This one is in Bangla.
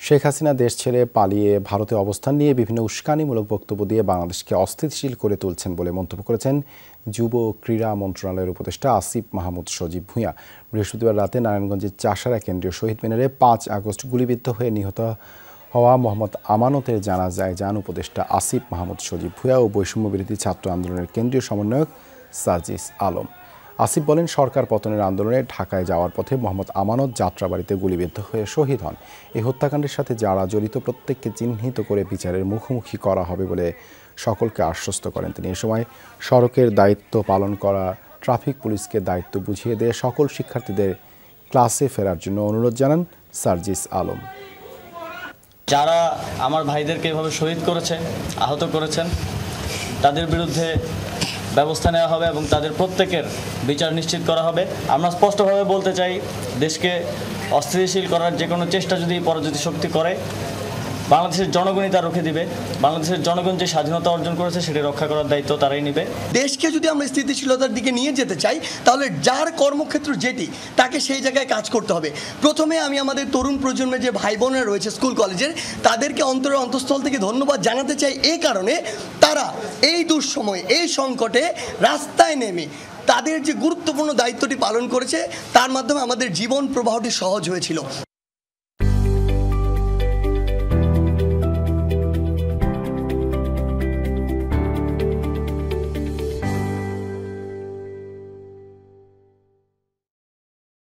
শেখ হাসিনা দেশ ছেড়ে পালিয়ে ভারতে অবস্থান নিয়ে বিভিন্ন উস্কানিমূলক বক্তব্য দিয়ে বাংলাদেশকে অস্থিতিশীল করে তুলছেন বলে মন্তব্য করেছেন যুব ক্রীড়া মন্ত্রণালয়ের উপদেষ্টা আসিফ মাহমুদ সজীব ভূঁইয়া। বৃহস্পতিবার রাতে নারায়ণগঞ্জের চাষারা কেন্দ্রীয় শহীদ মিনারে ৫ আগস্ট গুলিবিদ্ধ হয়ে নিহত হওয়া মোহাম্মদ আমানতের জানাজায় যান উপদেষ্টা আসিফ মাহমুদ সজীব ভূঁইয়া ও বৈষম্যবিরোধী ছাত্র আন্দোলনের কেন্দ্রীয় সমন্বয়ক সার্জিস আলম। আসিফ বলেন, সরকার পতনের আন্দোলনে ঢাকায় যাওয়ার পথে মোহাম্মদ আমানত যাত্রাবাড়িতে গুলিবিদ্ধ হয়ে শহীদ হন। এই হত্যাকাণ্ডের সাথে যারা জড়িত প্রত্যেককে চিহ্নিত করে বিচারের মুখোমুখি করা হবে বলে সকলকে আশ্বস্ত করেন তিনি। এ সময় সড়কের দায়িত্ব পালন করা ট্রাফিক পুলিশকে দায়িত্ব বুঝিয়ে দিয়ে সকল শিক্ষার্থীদের ক্লাসে ফেরার জন্য অনুরোধ জানান সার্জিস আলম। যারা আমার ভাইদেরকে এভাবে শহীদ করেছে, আহত করেছেন, তাদের বিরুদ্ধে ব্যবস্থা নেওয়া হবে এবং তাদের প্রত্যেকের বিচার নিশ্চিত করা হবে। আমরা স্পষ্টভাবে বলতে চাই, দেশকে অস্থিতিশীল করার যে কোনো চেষ্টা যদি পরাজিত শক্তি করে, বাংলাদেশের জনগণই তা রুখে দিবে। বাংলাদেশের জনগণ যে স্বাধীনতা অর্জন করেছে সেটি রক্ষা করার দায়িত্ব তারাই নেবে। দেশকে যদি আমরা স্থিতিশীলতার দিকে নিয়ে যেতে চাই, তাহলে যার কর্মক্ষেত্র যেটি তাকে সেই জায়গায় কাজ করতে হবে। প্রথমে আমি আমাদের তরুণ প্রজন্মের যে ভাই বোনেরা রয়েছে স্কুল কলেজের, তাদেরকে অন্তরের অন্তঃস্থল থেকে ধন্যবাদ জানাতে চাই। এই কারণে তারা এই দুঃসময়, এই সংকটে রাস্তায় নেমে তাদের যে গুরুত্বপূর্ণ দায়িত্বটি পালন করেছে, তার মাধ্যমে আমাদের জীবন প্রবাহটি সহজ হয়েছিল।